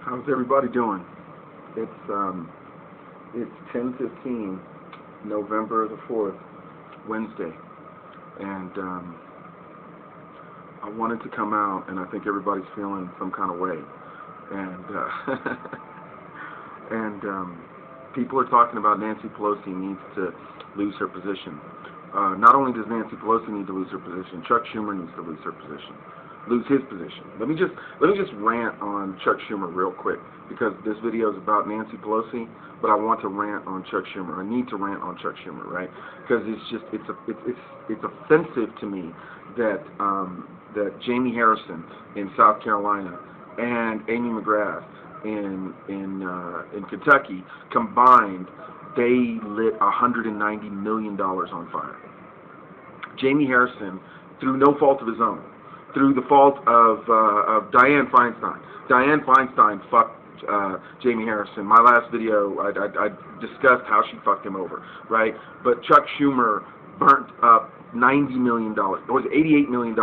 How's everybody doing? It's 10:15, November the 4th, Wednesday, and I wanted to come out, and I think everybody's feeling some kind of way, and people are talking about Nancy Pelosi needs to lose her position. Not only does Nancy Pelosi need to lose her position, Chuck Schumer needs to lose his position. Let me just rant on Chuck Schumer real quick, because this video is about Nancy Pelosi, but I want to rant on Chuck Schumer. I need to rant on Chuck Schumer, right? Because it's offensive to me that that Jamie Harrison in South Carolina and Amy McGrath in Kentucky combined, they lit $190 million on fire. Jamie Harrison, through no fault of his own, through the fault of Dianne Feinstein. Dianne Feinstein fucked Jamie Harrison. My last video, I discussed how she fucked him over, right? But Chuck Schumer burnt up $90 million, or was it $88 million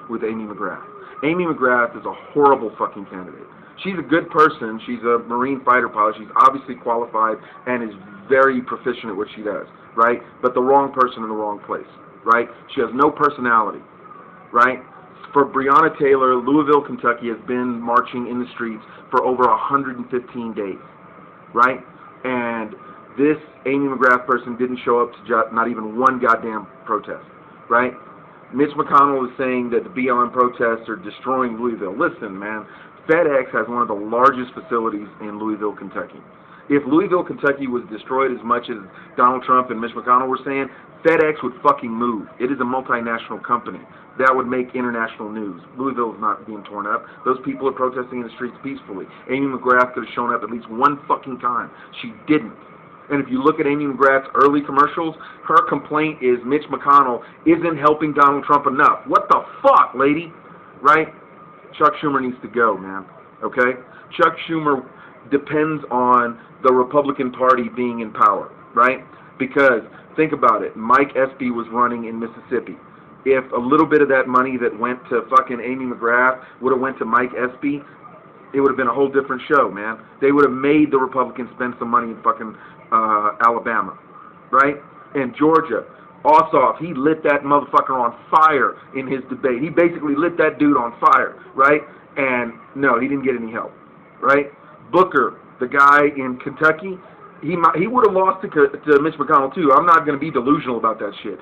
with Amy McGrath. Amy McGrath is a horrible fucking candidate. She's a good person. She's a Marine fighter pilot. She's obviously qualified and is very proficient at what she does, right? But the wrong person in the wrong place, right? She has no personality, right? For Breonna Taylor, Louisville, Kentucky has been marching in the streets for over 115 days, right? And this Amy McGrath person didn't show up to not even one goddamn protest, right? Mitch McConnell is saying that the BLM protests are destroying Louisville. Listen, man, FedEx has one of the largest facilities in Louisville, Kentucky. If Louisville, Kentucky was destroyed as much as Donald Trump and Mitch McConnell were saying, FedEx would fucking move. It is a multinational company. That would make international news. Louisville is not being torn up. Those people are protesting in the streets peacefully. Amy McGrath could have shown up at least one fucking time. She didn't. And if you look at Amy McGrath's early commercials, her complaint is Mitch McConnell isn't helping Donald Trump enough. What the fuck, lady? Right? Chuck Schumer needs to go, man. Okay? Chuck Schumer depends on the Republican Party being in power, right? Because, think about it, Mike Espy was running in Mississippi. If a little bit of that money that went to fucking Amy McGrath would have went to Mike Espy, it would have been a whole different show, man. They would have made the Republicans spend some money in fucking Alabama, right? And Georgia, Ossoff, he lit that motherfucker on fire in his debate. He basically lit that dude on fire, right? And no, he didn't get any help, right? Booker, the guy in Kentucky, he would have lost to Mitch McConnell too. I'm not going to be delusional about that shit.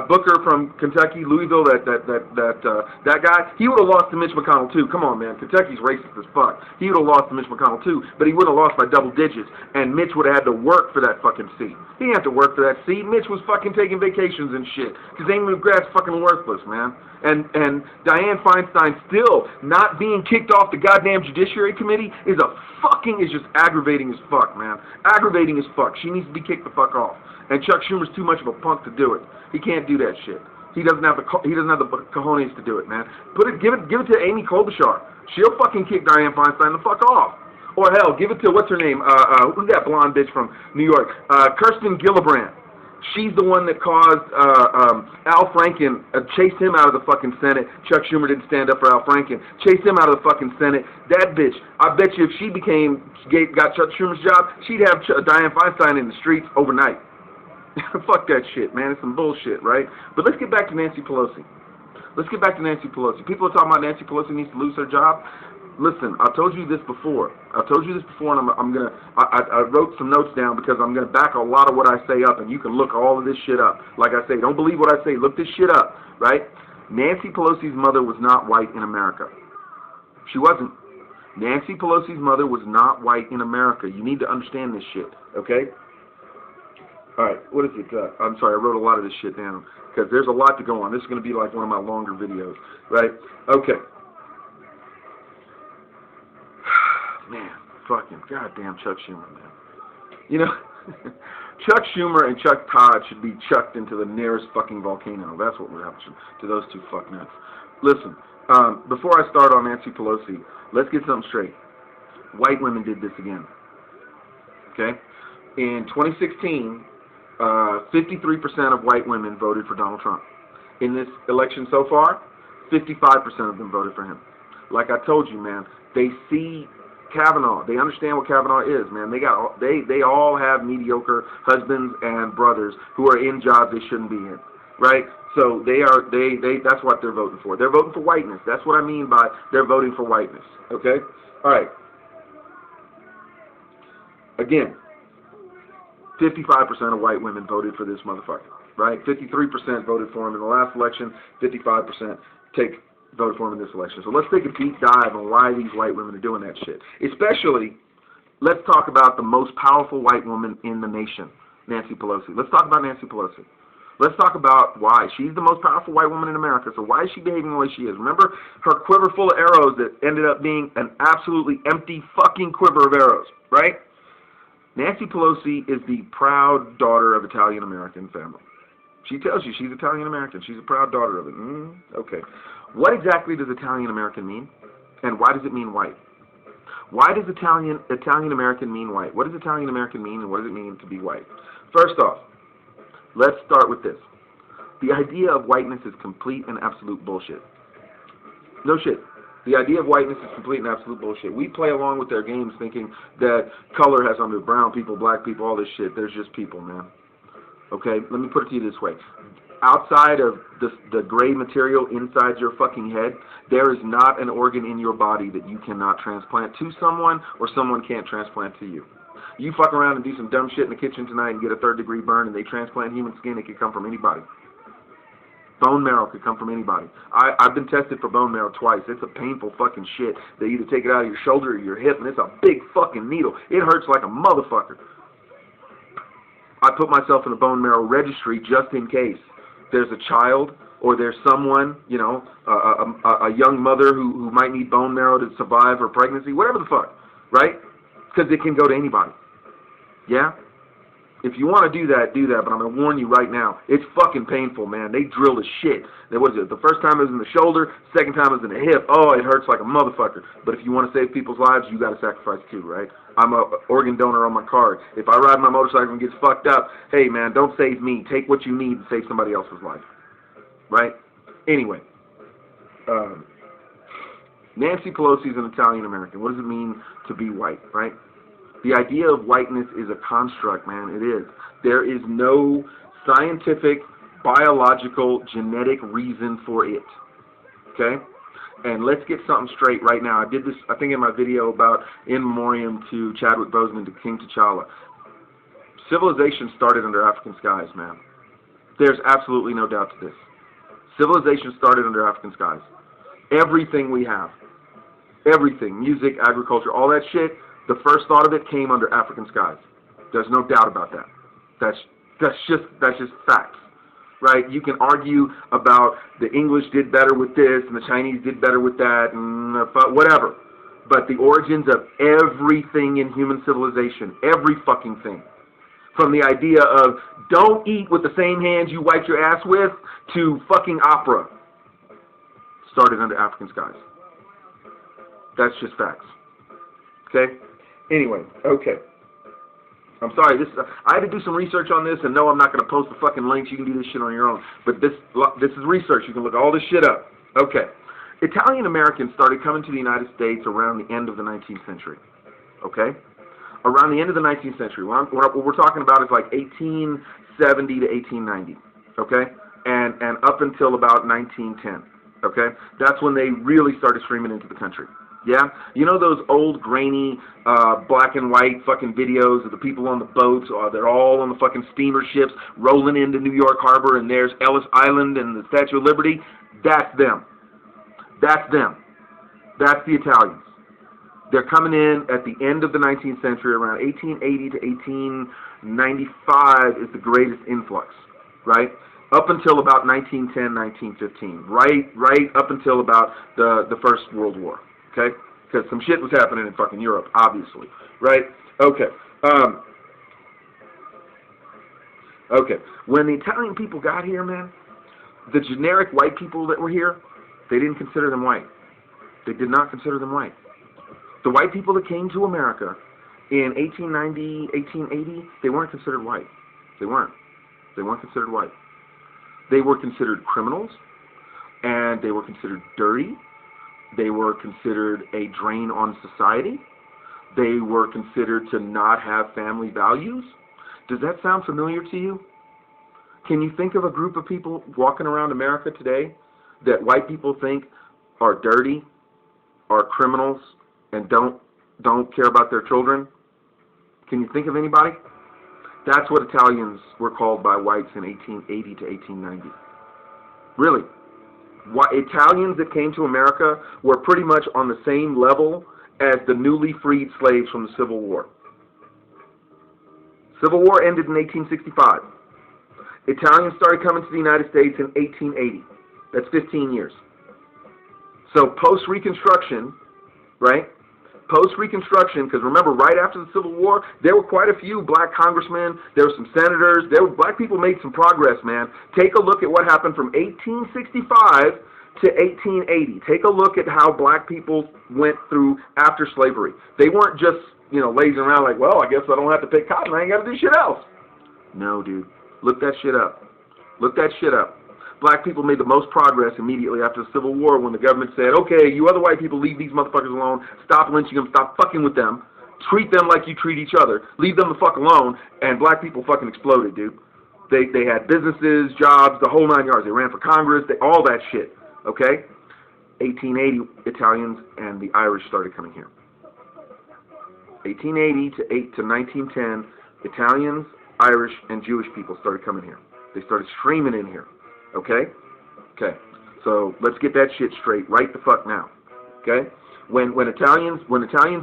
Booker from Kentucky, Louisville, that guy, he would have lost to Mitch McConnell too. Come on, man, Kentucky's racist as fuck. He would have lost to Mitch McConnell too, but he would have lost by double digits, and Mitch would have had to work for that fucking seat. He didn't have to work for that seat. Mitch was fucking taking vacations and shit, because Amy McGrath's fucking worthless, man. And Dianne Feinstein still not being kicked off the goddamn Judiciary Committee is just aggravating as fuck, man. Aggravating as fuck. She needs to be kicked the fuck off. And Chuck Schumer's too much of a punk to do it. He can't do that shit. He doesn't have the cojones to do it, man. Give it to Amy Klobuchar. She'll fucking kick Dianne Feinstein the fuck off. Or hell, give it to what's her name? Who's that blonde bitch from New York? Kirsten Gillibrand. She's the one that caused Al Franken, chased him out of the fucking Senate. Chuck Schumer didn't stand up for Al Franken. Chased him out of the fucking Senate. That bitch, I bet you if she got Chuck Schumer's job, she'd have Dianne Feinstein in the streets overnight. Fuck that shit, man. It's some bullshit, right? But let's get back to Nancy Pelosi. People are talking about Nancy Pelosi needs to lose her job. Listen, I told you this before. And I wrote some notes down because I'm gonna back a lot of what I say up, and you can look all of this shit up. Like I say, don't believe what I say. Look this shit up, right? Nancy Pelosi's mother was not white in America. She wasn't. Nancy Pelosi's mother was not white in America. You need to understand this shit, okay? All right, what is it? I'm sorry, I wrote a lot of this shit down because there's a lot to go on. This is gonna be like one of my longer videos, right? Okay. Man, fucking goddamn Chuck Schumer, man. You know, Chuck Schumer and Chuck Todd should be chucked into the nearest fucking volcano. That's what would happen to those two fucknuts. Listen, before I start on Nancy Pelosi, let's get something straight. White women did this again. Okay? In 2016, 53% of white women voted for Donald Trump. In this election so far, 55% of them voted for him. Like I told you, man, they see Kavanaugh. They understand what Kavanaugh is, man. They all have mediocre husbands and brothers who are in jobs they shouldn't be in, right? So that's what they're voting for. They're voting for whiteness. That's what I mean by they're voting for whiteness. Okay? All right. Again, 55% of white women voted for this motherfucker, right? 53% voted for him in the last election. 55% voted for him in this election. So let's take a deep dive on why these white women are doing that shit. Especially, let's talk about the most powerful white woman in the nation, Nancy Pelosi. Let's talk about Nancy Pelosi. Let's talk about why. She's the most powerful white woman in America, so why is she behaving the way she is? Remember her quiver full of arrows that ended up being an absolutely empty fucking quiver of arrows, right? Nancy Pelosi is the proud daughter of Italian-American family. She tells you she's Italian-American. She's a proud daughter of it. Okay. What exactly does Italian-American mean? And why does it mean white? Why does Italian-American mean white? What does Italian-American mean, and what does it mean to be white? First off, let's start with this. The idea of whiteness is complete and absolute bullshit. No shit. The idea of whiteness is complete and absolute bullshit. We play along with their games thinking that color has something to do, brown people, black people, all this shit. There's just people, man. Okay? Let me put it to you this way. Outside of the gray material inside your fucking head, there is not an organ in your body that you cannot transplant to someone or someone can't transplant to you. You fuck around and do some dumb shit in the kitchen tonight and get a third-degree burn and they transplant human skin, it could come from anybody. Bone marrow could come from anybody. I've been tested for bone marrow twice. It's a painful fucking shit. They either take it out of your shoulder or your hip, and it's a big fucking needle. It hurts like a motherfucker. I put myself in a bone marrow registry just in case there's a child or there's someone, you know, a young mother who might need bone marrow to survive her pregnancy, whatever the fuck, right? Because it can go to anybody. Yeah? If you want to do that, but I'm going to warn you right now, it's fucking painful, man. They drill the shit. There was it. The first time it was in the shoulder, second time it was in the hip. Oh, it hurts like a motherfucker. But if you want to save people's lives, you got to sacrifice too, right? I'm an organ donor on my card. If I ride my motorcycle and gets fucked up, hey, man, don't save me. Take what you need to save somebody else's life, right? Anyway, Nancy Pelosi is an Italian-American. What does it mean to be white, right? The idea of whiteness is a construct, man. It is. There is no scientific, biological, genetic reason for it. Okay? And let's get something straight right now. I did this, I think, in my video about in memoriam to Chadwick Boseman, to King T'Challa. Civilization started under African skies, man. There's absolutely no doubt to this. Civilization started under African skies. Everything we have, everything, music, agriculture, all that shit, the first thought of it came under African skies. There's no doubt about that. That's just facts, right? You can argue about the English did better with this and the Chinese did better with that and whatever. But the origins of everything in human civilization, every fucking thing, from the idea of don't eat with the same hands you wipe your ass with to fucking opera, started under African skies. That's just facts. Okay? Anyway, okay. I'm sorry, I had to do some research on this, and no, I'm not going to post the fucking links. You can do this shit on your own. But this is research. You can look all this shit up. Okay. Italian Americans started coming to the United States around the end of the 19th century. Okay? Around the end of the 19th century. What we're talking about is like 1870 to 1890. Okay? And up until about 1910. Okay? That's when they really started streaming into the country. Yeah? You know those old, grainy, black and white fucking videos of the people on the boats, or they're all on the fucking steamer ships rolling into New York Harbor, and there's Ellis Island and the Statue of Liberty? That's them. That's them. That's the Italians. They're coming in at the end of the 19th century, around 1880 to 1895 is the greatest influx, right? Up until about 1910, 1915, right up until about the First World War. Okay? Because some shit was happening in fucking Europe, obviously. Right? Okay. Okay. When the Italian people got here, man, the generic white people that were here, they didn't consider them white. They did not consider them white. The white people that came to America in 1890, 1880, they weren't considered white. They weren't. They weren't considered white. They were considered criminals, and they were considered dirty. They were considered a drain on society. They were considered to not have family values. Does that sound familiar to you? Can you think of a group of people walking around America today that white people think are dirty, are criminals, and don't care about their children? Can you think of anybody? That's what Italians were called by whites in 1880 to 1890. Really. Italians that came to America were pretty much on the same level as the newly freed slaves from the Civil War. Civil War ended in 1865. Italians started coming to the United States in 1880. That's 15 years. So post-Reconstruction, right? Post-Reconstruction, because remember, right after the Civil War, there were quite a few black congressmen, there were some senators, black people made some progress, man. Take a look at what happened from 1865 to 1880. Take a look at how black people went through after slavery. They weren't just, lazing around like, well, I guess I don't have to pick cotton, I ain't got to do shit else. No, dude. Look that shit up. Look that shit up. Black people made the most progress immediately after the Civil War when the government said, okay, you other white people, leave these motherfuckers alone, stop lynching them, stop fucking with them, treat them like you treat each other, leave them the fuck alone, and black people fucking exploded, dude. They had businesses, jobs, the whole 9 yards. They ran for Congress, all that shit, okay? 1880, Italians and the Irish started coming here. 1880 to 1910, Italians, Irish, and Jewish people started coming here. They started streaming in here. Okay? Okay. So let's get that shit straight right the fuck now. Okay? When Italians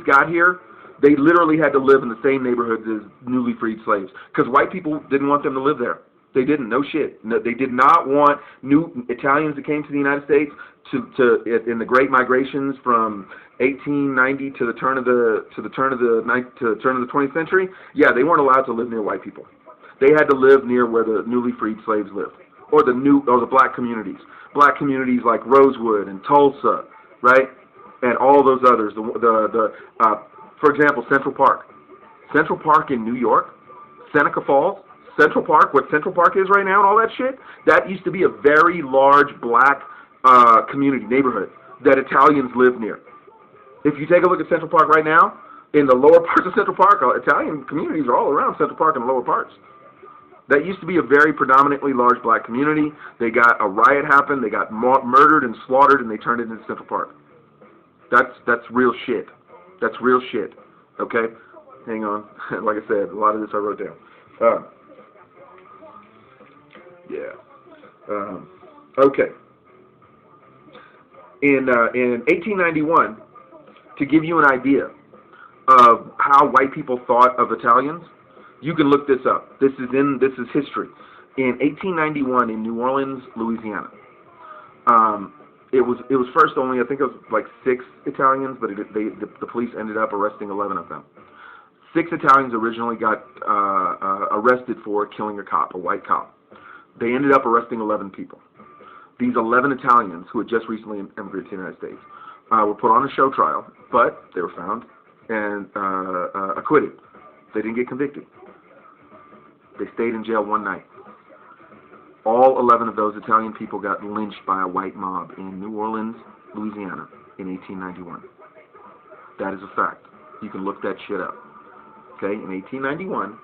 got here, they literally had to live in the same neighborhoods as newly freed slaves because white people didn't want them to live there. They didn't. No shit. No, they did not want new Italians that came to the United States in the Great Migrations from 1890 to the turn of the 20th century. Yeah, they weren't allowed to live near white people. They had to live near where the newly freed slaves lived, or the black communities like Rosewood and Tulsa, right, and all those others. For example, Central Park in New York, Seneca Falls. Central Park, what Central Park is right now and all that shit, that used to be a very large black community, neighborhood, that Italians live near. If you take a look at Central Park right now, in the lower parts of Central Park, Italian communities are all around Central Park in the lower parts. That used to be a very predominantly large black community. A riot happened, they got murdered and slaughtered, and they turned it into Central Park. That's real shit. That's real shit. Okay? Hang on. Like I said, a lot of this I wrote down. Okay. In 1891, to give you an idea of how white people thought of Italians, you can look this up. This is history. In 1891, in New Orleans, Louisiana, it was first only, I think it was like 6 Italians, but the police ended up arresting 11 of them. 6 Italians originally got arrested for killing a white cop. They ended up arresting 11 people. These 11 Italians, who had just recently immigrated to the United States, were put on a show trial, but they were found and acquitted. They didn't get convicted. They stayed in jail one night. All 11 of those Italian people got lynched by a white mob in New Orleans, Louisiana, in 1891. That is a fact. You can look that shit up. Okay, in 1891,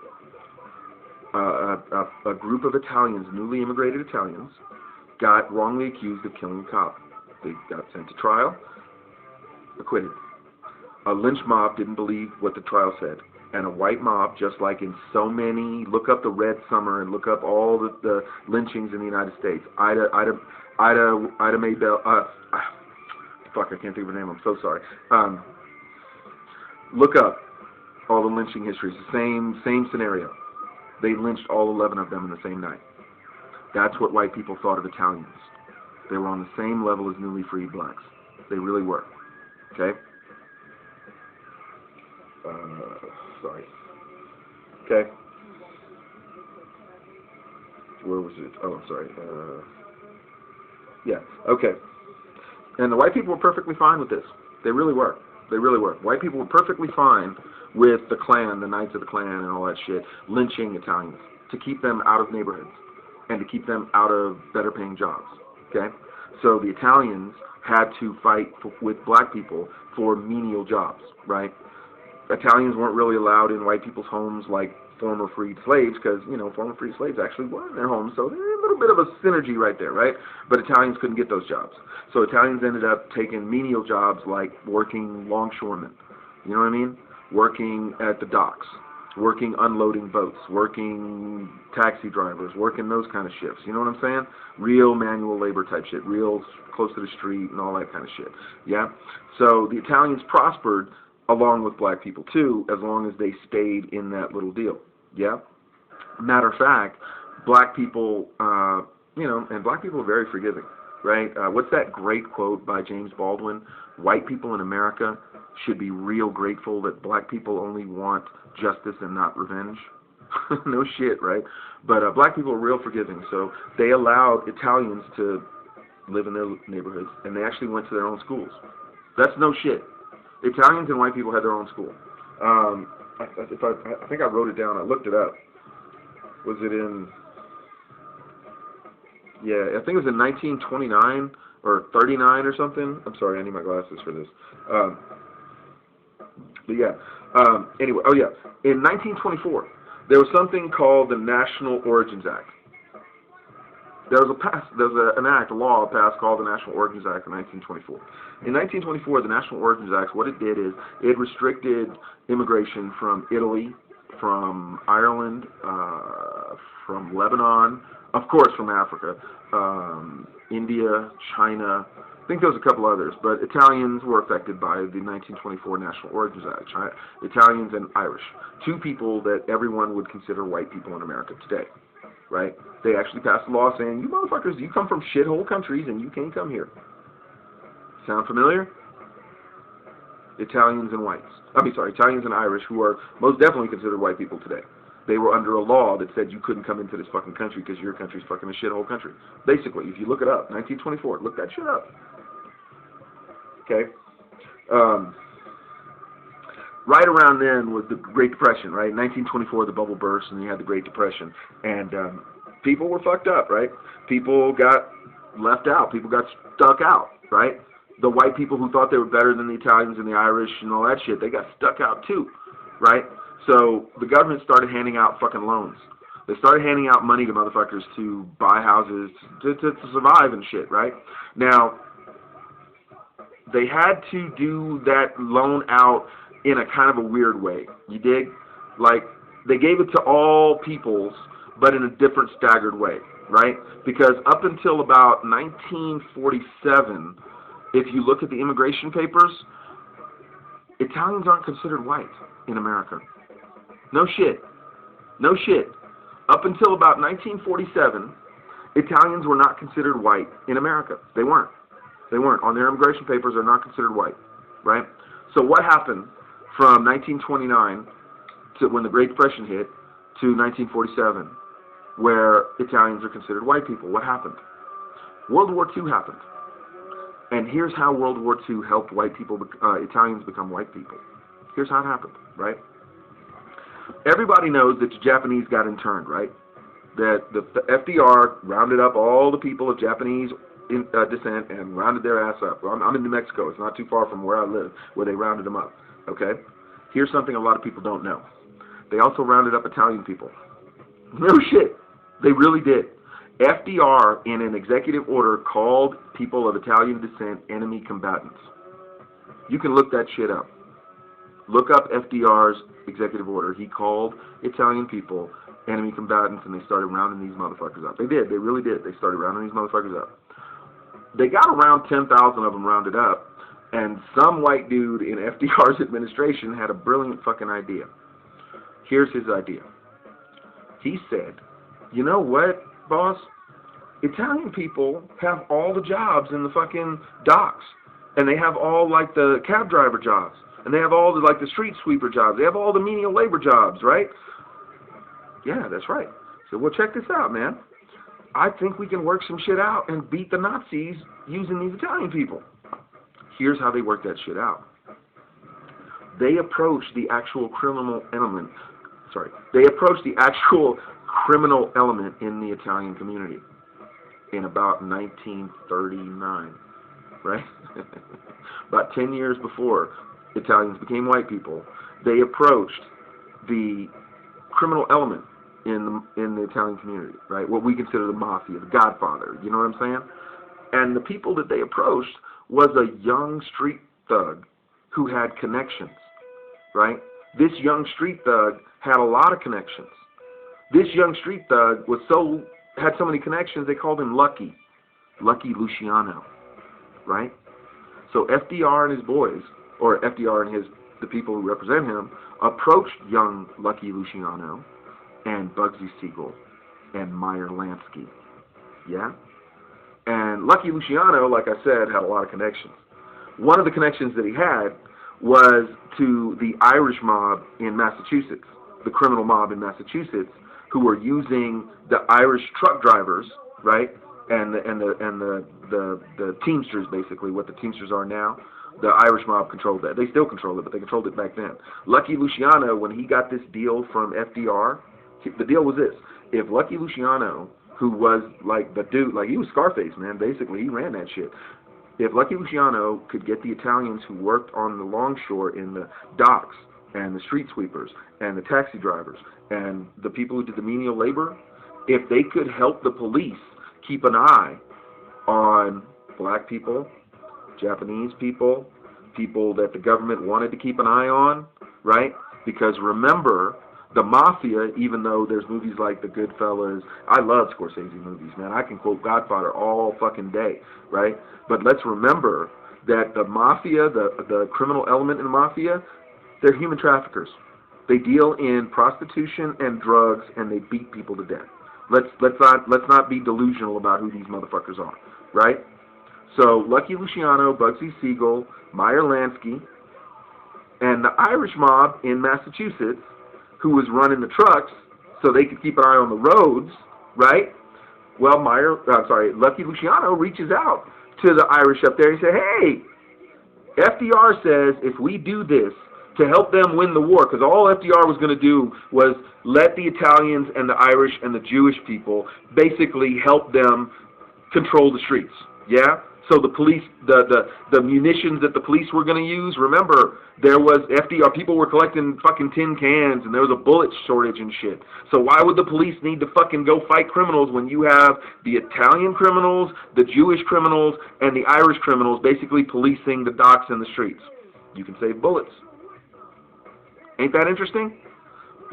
a group of Italians, newly immigrated Italians, got wrongly accused of killing a cop. They got sent to trial, acquitted. A lynch mob didn't believe what the trial said. And a white mob, just like in so many, look up the Red Summer and look up all the lynchings in the United States. Ida Mae Bell, fuck, I can't think of her name, I'm so sorry. Look up all the lynching histories, the same scenario. They lynched all 11 of them in the same night. That's what white people thought of Italians. They were on the same level as newly freed blacks. They really were. Okay? Sorry. Okay. Where was it? Oh, I'm sorry. Yeah. Okay. And the white people were perfectly fine with this. They really were. They really were. White people were perfectly fine with the Klan, the Knights of the Klan, and all that shit, lynching Italians to keep them out of neighborhoods and to keep them out of better-paying jobs. Okay. So the Italians had to fight with black people for menial jobs, right? Italians weren't really allowed in white people's homes like former freed slaves, because, you know, former freed slaves actually were in their homes, so there's a little bit of a synergy right there, right? But Italians couldn't get those jobs. So Italians ended up taking menial jobs like working longshoremen, you know what I mean? Working at the docks, working unloading boats, working taxi drivers, working those kind of shifts, you know what I'm saying? Real manual labor type shit, real close to the street and all that kind of shit, yeah? So the Italians prospered along with black people too, as long as they stayed in that little deal. Yeah? Matter of fact, black people, you know, and black people are very forgiving, right? What's that great quote by James Baldwin? White people in America should be real grateful that black people only want justice and not revenge. No shit, right? But black people are real forgiving, so they allowed Italians to live in their neighborhoods, and they actually went to their own schools. That's no shit. Italians and white people had their own school. I think I wrote it down. I looked it up. Was it in? Yeah, I think it was in 1929 or 39 or something. I'm sorry, I need my glasses for this. But yeah. Anyway, oh yeah. In 1924, there was something called the National Origins Act. There was a law passed called the National Origins Act in 1924. In 1924, the National Origins Act, what it did is it restricted immigration from Italy, from Ireland, from Lebanon, of course from Africa, India, China. I think there was a couple others, but Italians were affected by the 1924 National Origins Act. Italians and Irish, two people that everyone would consider white people in America today. Right? They actually passed a law saying, you motherfuckers, you come from shithole countries and you can't come here. Sound familiar? Italians and whites. Italians and Irish, who are most definitely considered white people today. They were under a law that said you couldn't come into this fucking country because your country's fucking a shithole country. Basically, if you look it up, 1924, look that shit up. Okay? Right around then was the Great Depression, right? 1924, the bubble burst, and you had the Great Depression. And people were fucked up, right? People got left out. People got stuck out, right? The white people who thought they were better than the Italians and the Irish and all that shit, they got stuck out too, right? So the government started handing out fucking loans. They started handing out money to motherfuckers to buy houses, to survive and shit, right? Now, they had to do that loan out in a kind of a weird way. You dig? Like, they gave it to all peoples, but in a different staggered way, right? Because up until about 1947, if you look at the immigration papers, Italians aren't considered white in America. No shit. No shit. Up until about 1947, Italians were not considered white in America. They weren't. They weren't. On their immigration papers, they're not considered white, right? So what happened from 1929 to when the Great Depression hit to 1947, where Italians are considered white people? What happened? World War II happened. And here's how World War II helped white people, Italians become white people. Here's how it happened, right? Everybody knows that the Japanese got interned, right? That the FDR rounded up all the people of Japanese descent and rounded their ass up. I'm in New Mexico. It's not too far from where I live, where they rounded them up. Okay? Here's something a lot of people don't know. They also rounded up Italian people. No shit. They really did. FDR, in an executive order, called people of Italian descent enemy combatants. You can look that shit up. Look up FDR's executive order. He called Italian people enemy combatants, and they started rounding these motherfuckers up. They did. They really did. They started rounding these motherfuckers up. They got around 10,000 of them rounded up, and some white dude in FDR's administration had a brilliant fucking idea. Here's his idea. He said, you know what, boss? Italian people have all the jobs in the fucking docks, and they have all, like, the cab driver jobs, and they have all the, like, the street sweeper jobs. They have all the menial labor jobs, right? Yeah, that's right. So, well, check this out, man. I think we can work some shit out and beat the Nazis using these Italian people. Here's how they work that shit out. They approach the actual criminal element. They approach the actual criminal element in the Italian community in about 1939, right? About 10 years before, Italians became white people, they approached the criminal element in the Italian community, right? What we consider the mafia, the Godfather. You know what I'm saying? And the people that they approached was a young street thug who had connections, right? This young street thug had a lot of connections. This young street thug had so many connections, they called him Lucky Luciano, right? So FDR and his boys, or FDR and the people who represent him, approached young Lucky Luciano and Bugsy Siegel and Meyer Lansky, yeah? And Lucky Luciano, like I said, had a lot of connections. One of the connections that he had was to the Irish mob in Massachusetts, the criminal mob in Massachusetts, who were using the Irish truck drivers, right, and the Teamsters, basically, what the Teamsters are now. The Irish mob controlled that. They still control it, but they controlled it back then. Lucky Luciano, when he got this deal from FDR, the deal was this: if Lucky Luciano, who was like the dude, like he was Scarface, man, basically, he ran that shit. If Lucky Luciano could get the Italians who worked on the longshore in the docks and the street sweepers and the taxi drivers and the people who did the menial labor, if they could help the police keep an eye on black people, Japanese people, people that the government wanted to keep an eye on, right? Because remember, the mafia, even though there's movies like The Goodfellas, I love Scorsese movies, man. I can quote Godfather all fucking day, right? But let's remember that the mafia, the criminal element in the mafia, they're human traffickers. They deal in prostitution and drugs, and they beat people to death. Let's not be delusional about who these motherfuckers are, right? So Lucky Luciano, Bugsy Siegel, Meyer Lansky, and the Irish mob in Massachusetts, who was running the trucks so they could keep an eye on the roads, right? Well, Lucky Luciano reaches out to the Irish up there. He said, hey, FDR says if we do this to help them win the war, because all FDR was going to do was let the Italians and the Irish and the Jewish people basically help them control the streets, yeah? So the police, the munitions that the police were going to use, remember, there was FDR, people were collecting fucking tin cans, and there was a bullet shortage and shit. So why would the police need to fucking go fight criminals when you have the Italian criminals, the Jewish criminals, and the Irish criminals basically policing the docks and the streets? You can save bullets. Ain't that interesting?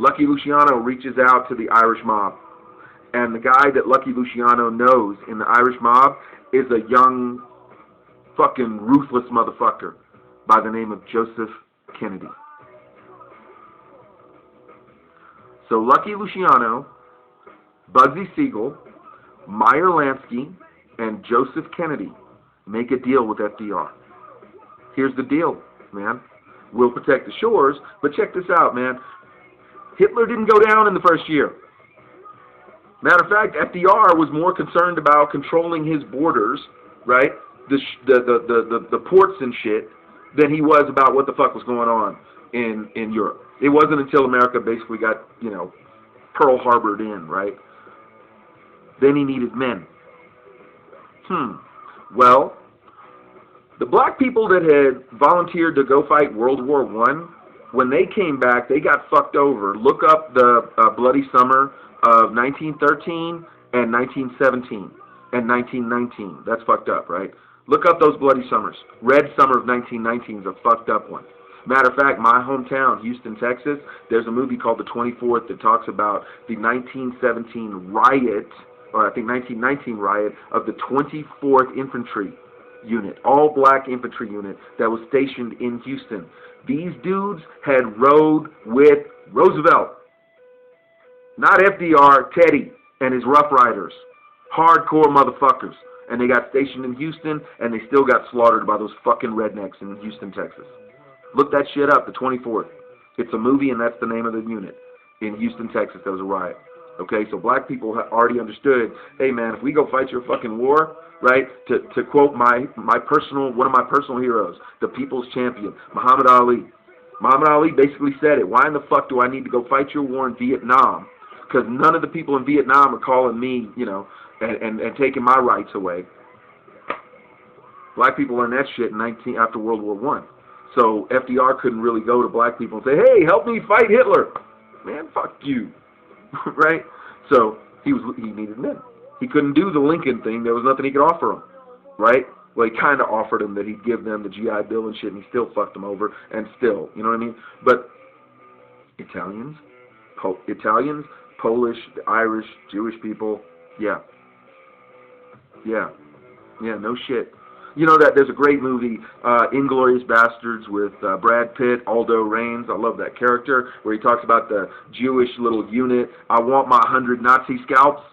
Lucky Luciano reaches out to the Irish mob. And the guy that Lucky Luciano knows in the Irish mob is a young, fucking ruthless motherfucker by the name of Joseph Kennedy. So Lucky Luciano, Bugsy Siegel, Meyer Lansky, and Joseph Kennedy make a deal with FDR. Here's the deal, man. We'll protect the shores, but check this out, man. Hitler didn't go down in the first year. Matter of fact, FDR was more concerned about controlling his borders, right, the ports and shit, than he was about what the fuck was going on in Europe. It wasn't until America basically got, Pearl Harbored in, right? Then he needed men. Well, the black people that had volunteered to go fight World War I, when they came back, they got fucked over. Look up the Bloody Summer of 1913 and 1917 and 1919. That's fucked up, right? Look up those bloody summers. Red Summer of 1919 is a fucked up one. Matter of fact, my hometown, Houston, Texas, there's a movie called The 24th that talks about the 1917 riot, or I think 1919 riot, of the 24th Infantry Unit, all black infantry unit that was stationed in Houston. These dudes had rode with Roosevelt. Not FDR, Teddy and his Rough Riders. Hardcore motherfuckers. And they got stationed in Houston, and they still got slaughtered by those fucking rednecks in Houston, Texas. Look that shit up, the 24th. It's a movie, and that's the name of the unit. In Houston, Texas, there was a riot. Okay, so black people already understood, hey man, if we go fight your fucking war, right, to quote one of my personal heroes, the people's champion, Muhammad Ali. Muhammad Ali basically said it. Why in the fuck do I need to go fight your war in Vietnam? Because none of the people in Vietnam are calling me, and taking my rights away. Black people learned that shit after World War I. So FDR couldn't really go to black people and say, hey, help me fight Hitler. Man, fuck you. Right? So he needed men. He couldn't do the Lincoln thing. There was nothing he could offer them. Right? Well, he kind of offered them that he'd give them the GI Bill and shit, and he still fucked them over, and still, you know what I mean? But Italians, Polish, the Irish, Jewish people, yeah, no shit. You know that there's a great movie, Inglourious Bastards, with Brad Pitt, Aldo Raines. I love that character, where he talks about the Jewish little unit. I want my 100 Nazi scalps.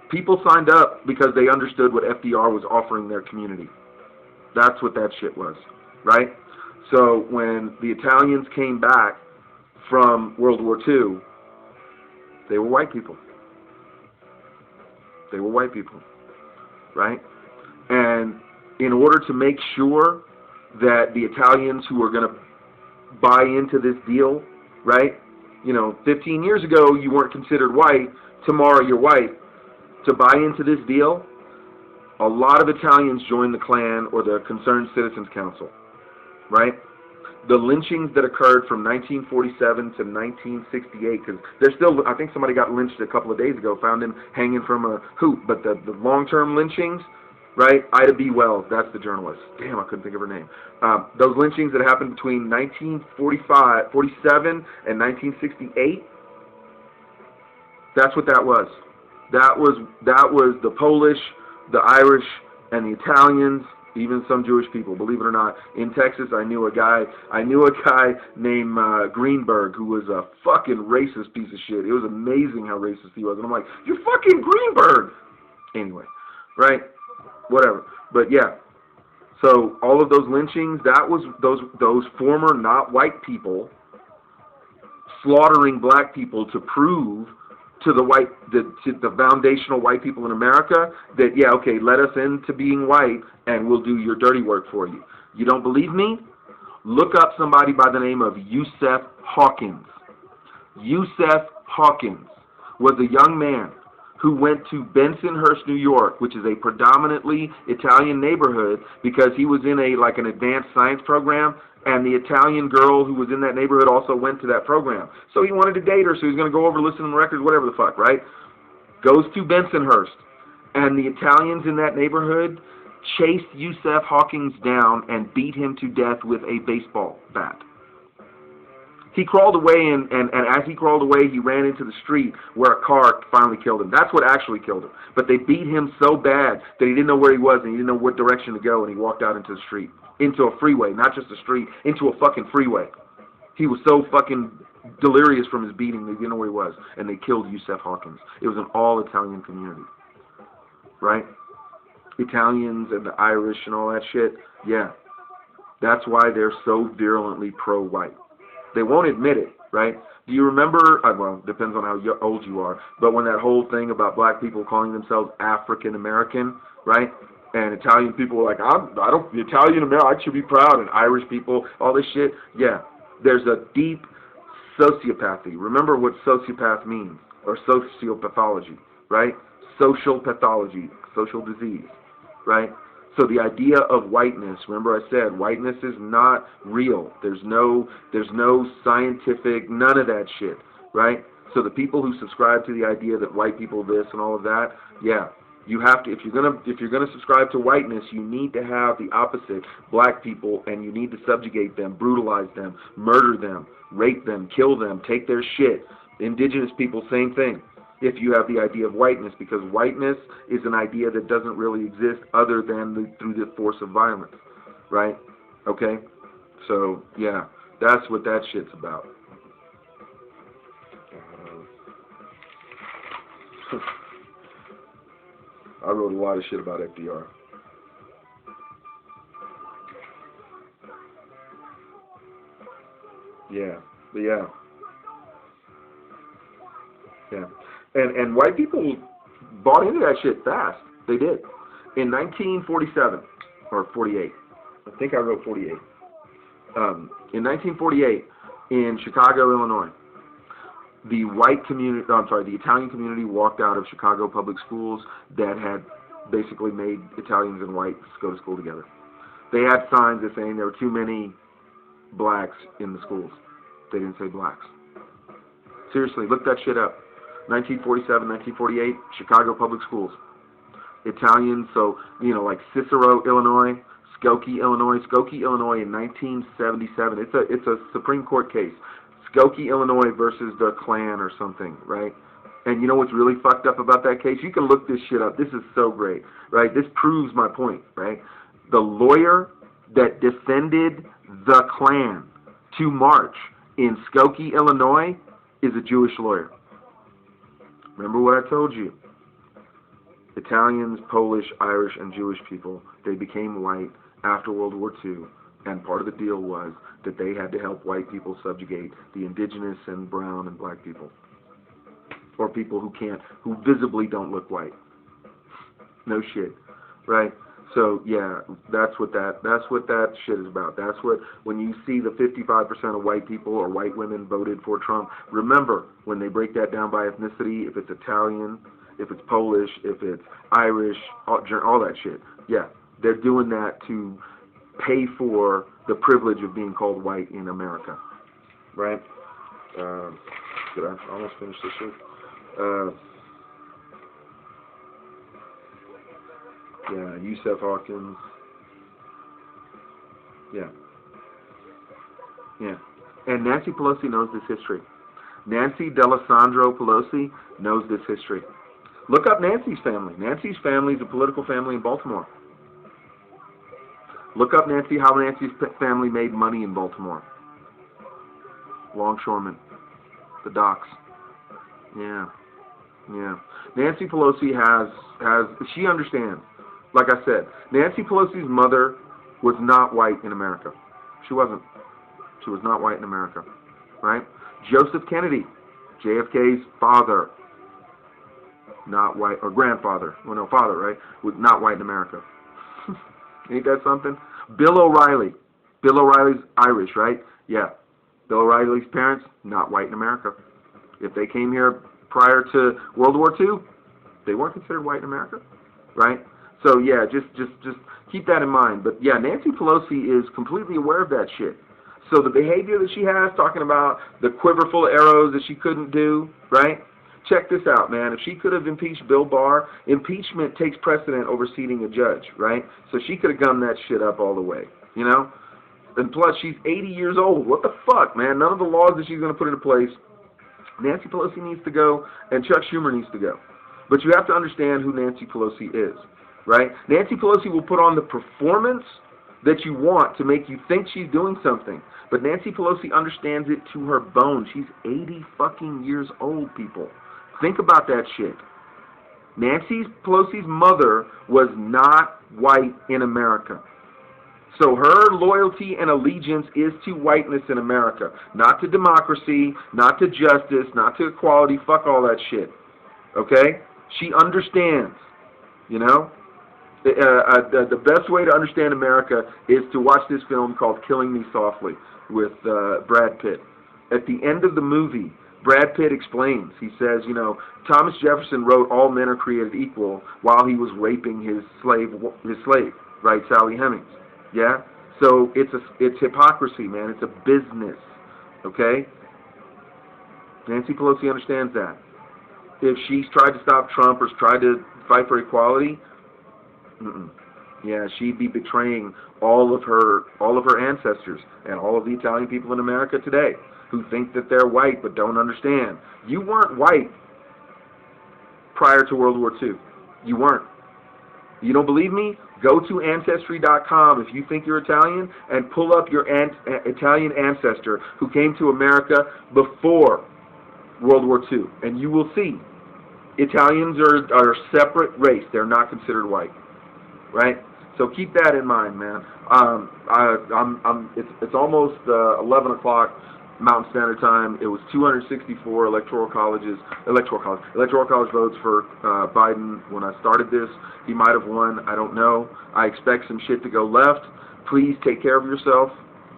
People signed up because they understood what FDR was offering their community. That's what that shit was, right? So when the Italians came back from World War II, they were white people. They were white people, right? And in order to make sure that the Italians who were going to buy into this deal, right? 15 years ago you weren't considered white. Tomorrow you're white. To buy into this deal, a lot of Italians joined the Klan or the Concerned Citizens Council, right? The lynchings that occurred from 1947 to 1968, because there's still, I think somebody got lynched a couple of days ago, found him hanging from a hoop, but the long-term lynchings, right? Ida B. Wells, that's the journalist. Damn, I couldn't think of her name. Those lynchings that happened between 1947 and 1968, that's what that was. That was the Polish, the Irish, and the Italians, even some Jewish people. Believe it or not, in Texas, I knew a guy named Greenberg, who was a fucking racist piece of shit. It was amazing how racist he was, and I'm like, you're fucking Greenberg. Anyway, right? Whatever. But yeah. So all of those lynchings, that was those former not white people slaughtering black people to prove to the foundational white people in America that, yeah, okay, let us into being white and we'll do your dirty work for you. You don't believe me? Look up somebody by the name of Yusef Hawkins. Yusef Hawkins was a young man who went to Bensonhurst, New York, which is a predominantly Italian neighborhood, because he was in an advanced science program, and the Italian girl who was in that neighborhood also went to that program. So he wanted to date her, so he was going to go over, listen to the records, whatever the fuck, right? Goes to Bensonhurst, and the Italians in that neighborhood chased Yusef Hawkins down and beat him to death with a baseball bat. He crawled away, and as he crawled away, he ran into the street where a car finally killed him. That's what actually killed him. But they beat him so bad that he didn't know where he was, and he didn't know what direction to go, and he walked out into the street. Into a freeway, not just a street, into a fucking freeway. He was so fucking delirious from his beating that he didn't know where he was, and they killed Yusef Hawkins. It was an all-Italian community, right? Italians and the Irish and all that shit, yeah. That's why they're so virulently pro-white. They won't admit it, right? Do you remember, well, depends on how old you are, but when that whole thing about black people calling themselves African American, right? And Italian people were like, the Italian American, I should be proud, and Irish people, all this shit. Yeah, there's a deep sociopathy. Remember what sociopath means, or sociopathology, right? Social pathology, social disease, right? So the idea of whiteness, remember I said, whiteness is not real. There's no scientific, none of that shit, right? So the people who subscribe to the idea that white people this and all of that, yeah, you have to, if you're gonna subscribe to whiteness, you need to have the opposite, black people, and you need to subjugate them, brutalize them, murder them, rape them, kill them, take their shit. Indigenous people, same thing. If you have the idea of whiteness, because whiteness is an idea that doesn't really exist other than through the force of violence, right? Okay? So, yeah, that's what that shit's about. I wrote a lot of shit about FDR. Yeah, but yeah. Yeah. And white people bought into that shit fast. They did. In 1947, or 48, I think I wrote 48. In 1948, in Chicago, Illinois, the Italian community walked out of Chicago public schools that had basically made Italians and whites go to school together. They had signs that saying there were too many blacks in the schools. They didn't say blacks. Seriously, look that shit up. 1947, 1948, Chicago Public Schools. Italian, so, like Cicero, Illinois, Skokie, Illinois. Skokie, Illinois in 1977. It's a Supreme Court case. Skokie, Illinois versus the Klan or something, right? And you know what's really fucked up about that case? You can look this shit up. This is so great, right? This proves my point, right? The lawyer that defended the Klan to march in Skokie, Illinois is a Jewish lawyer. Remember what I told you? Italians, Polish, Irish, and Jewish people, they became white after World War II, and part of the deal was that they had to help white people subjugate the indigenous and brown and black people, or people who visibly don't look white. No shit, right? So yeah, that's what that shit is about. That's what, when you see the 55% of white people or white women voted for Trump, remember when they break that down by ethnicity, if it's Italian, if it's Polish, if it's Irish, all that shit. Yeah, they're doing that to pay for the privilege of being called white in America, right? Did I almost finish this shit? Yeah, Yusef Hawkins. Yeah. And Nancy Pelosi knows this history. Nancy D'Alessandro Pelosi knows this history. Look up Nancy's family. Nancy's family is a political family in Baltimore. Look up how Nancy's family made money in Baltimore. Longshoremen. The docks. Yeah. Nancy Pelosi she understands. Like I said, Nancy Pelosi's mother was not white in America. She wasn't. She was not white in America. Right? Joseph Kennedy, JFK's father, not white, or grandfather, father, right? Was not white in America. Ain't that something? Bill O'Reilly's Irish, right? Yeah. Bill O'Reilly's parents, not white in America. If they came here prior to World War II, they weren't considered white in America, right? So yeah, just keep that in mind. But yeah, Nancy Pelosi is completely aware of that shit. So the behavior that she has, talking about the quiver full of arrows that she couldn't do, right? Check this out, man. If she could have impeached Bill Barr, impeachment takes precedent over seating a judge, right? So she could have gummed that shit up all the way, And plus, she's 80 years old. What the fuck, man? None of the laws that she's going to put into place. Nancy Pelosi needs to go, and Chuck Schumer needs to go. But you have to understand who Nancy Pelosi is, right? Nancy Pelosi will put on the performance that you want to make you think she's doing something. But Nancy Pelosi understands it to her bones. She's 80 fucking years old, people. Think about that shit. Nancy Pelosi's mother was not white in America. So her loyalty and allegiance is to whiteness in America. Not to democracy, not to justice, not to equality. Fuck all that shit. Okay? She understands. The best way to understand America is to watch this film called Killing Me Softly with Brad Pitt. At the end of the movie, Brad Pitt explains, he says, Thomas Jefferson wrote all men are created equal while he was raping his slave, right, Sally Hemings. Yeah? So it's hypocrisy, man. It's a business. Okay? Nancy Pelosi understands that. If she's tried to stop Trump or tried to fight for equality, yeah, she'd be betraying all of her ancestors and all of the Italian people in America today who think that they're white but don't understand. You weren't white prior to World War II. You weren't. You don't believe me? Go to Ancestry.com if you think you're Italian and pull up your Italian ancestor who came to America before World War II, and you will see Italians are a separate race. They're not considered white, right? So keep that in mind, man. It's almost 11 o'clock Mountain Standard Time. It was 264 electoral college votes for Biden when I started this. He might have won. I don't know. I expect some shit to go left. Please take care of yourself,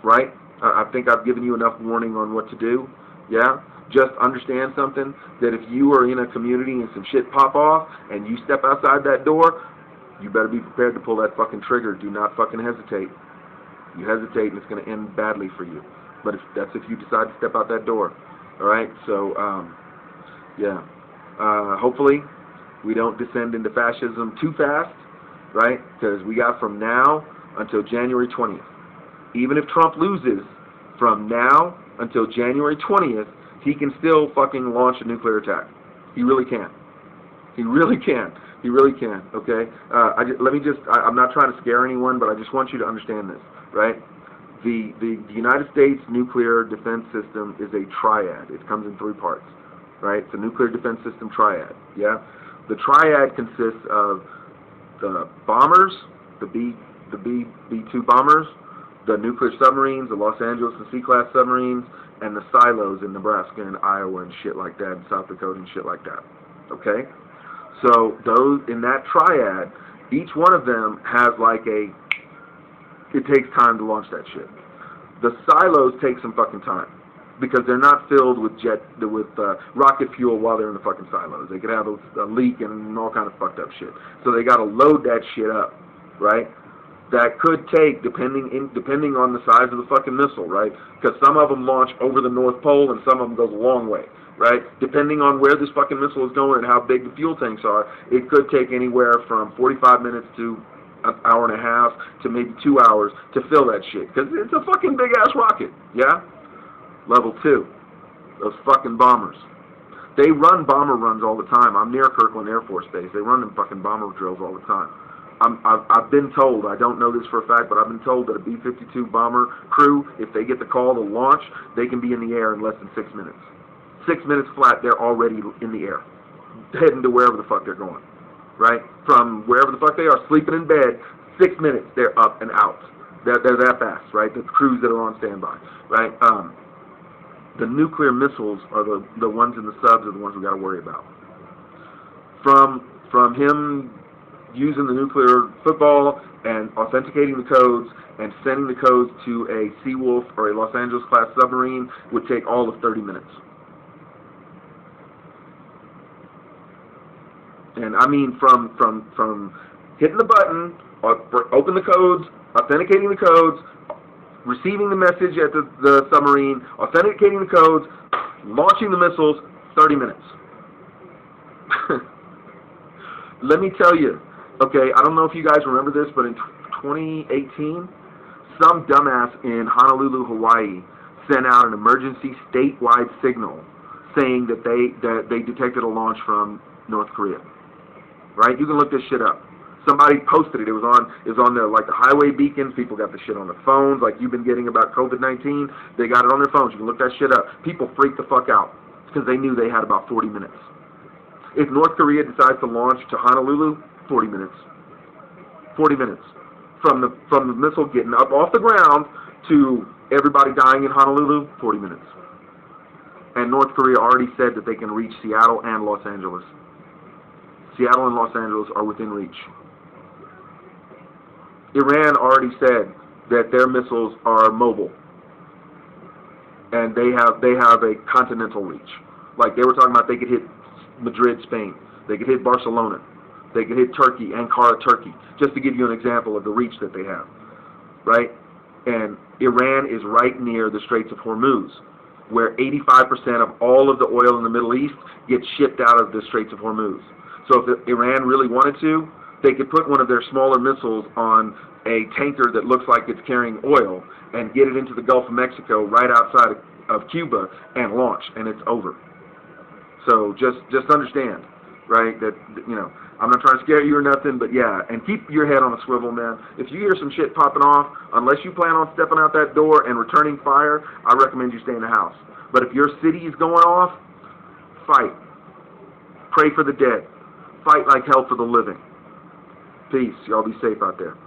right? I think I've given you enough warning on what to do. Yeah? Just understand something, that if you are in a community and some shit pop off and you step outside that door, You better be prepared to pull that fucking trigger. Do not fucking hesitate. You hesitate and it's going to end badly for you. But that's if you decide to step out that door. Alright, so, yeah. Hopefully, we don't descend into fascism too fast, right? Because we got from now until January 20th. Even if Trump loses, from now until January 20th, he can still fucking launch a nuclear attack. He really can. He really can. He really can, okay? I'm not trying to scare anyone, but I just want you to understand this, right? The United States nuclear defense system is a triad. It comes in 3 parts, right? It's a nuclear defense system triad, yeah? The triad consists of the bombers, the B-2 bombers, the nuclear submarines, the Los Angeles and C-class submarines, and the silos in Nebraska and Iowa and shit like that, and South Dakota and shit like that, okay? So those, in that triad, each one of them has like it takes time to launch that shit. The silos take some fucking time because they're not filled with rocket fuel while they're in the fucking silos. They could have a leak and all kind of fucked up shit. So they got to load that shit up, right? That could take, depending on the size of the fucking missile, right? Because some of them launch over the North Pole and some of them goes a long way, right? Depending on where this fucking missile is going and how big the fuel tanks are, it could take anywhere from 45 minutes to an hour and a half to maybe 2 hours to fill that shit. Because it's a fucking big-ass rocket, yeah? Level 2, those fucking bombers. They run bomber runs all the time. I'm near Kirkland Air Force Base. They run them fucking bomber drills all the time. I've been told, I don't know this for a fact, but I've been told that a B-52 bomber crew, if they get the call to launch, they can be in the air in less than 6 minutes. 6 minutes flat, they're already in the air, heading to wherever the fuck they're going, right? From wherever the fuck they are, sleeping in bed, 6 minutes, they're up and out. They're that fast, right? The crews that are on standby, right? The nuclear missiles are the ones in the subs are the ones we got to worry about. From him using the nuclear football and authenticating the codes and sending the codes to a Seawolf or a Los Angeles class submarine would take all of 30 minutes. And I mean from hitting the button, open the codes, authenticating the codes, receiving the message at the submarine, authenticating the codes, launching the missiles, 30 minutes. Let me tell you, okay, I don't know if you guys remember this, but in 2018, some dumbass in Honolulu, Hawaii, sent out an emergency statewide signal saying that they detected a launch from North Korea. Right? You can look this shit up. Somebody posted it. It was on the like the highway beacons. People got the shit on their phones, like you've been getting about COVID-19. They got it on their phones. You can look that shit up. People freaked the fuck out because they knew they had about 40 minutes. If North Korea decides to launch to Honolulu, 40 minutes. 40 minutes. From the missile getting up off the ground to everybody dying in Honolulu, 40 minutes. And North Korea already said that they can reach Seattle and Los Angeles. Seattle and Los Angeles are within reach. Iran already said that their missiles are mobile. And they have a continental reach. Like they were talking about, they could hit Madrid, Spain. They could hit Barcelona. They could hit Turkey, Ankara, Turkey, just to give you an example of the reach that they have, right? And Iran is right near the Straits of Hormuz, where 85% of all of the oil in the Middle East gets shipped out of the Straits of Hormuz. So if Iran really wanted to, they could put one of their smaller missiles on a tanker that looks like it's carrying oil and get it into the Gulf of Mexico right outside of Cuba and launch, and it's over. So just understand, right, that, you know, I'm not trying to scare you or nothing, but yeah, and keep your head on a swivel, man. If you hear some shit popping off, unless you plan on stepping out that door and returning fire, I recommend you stay in the house. But if your city is going off, fight. Pray for the dead. Fight like hell for the living. Peace. Y'all be safe out there.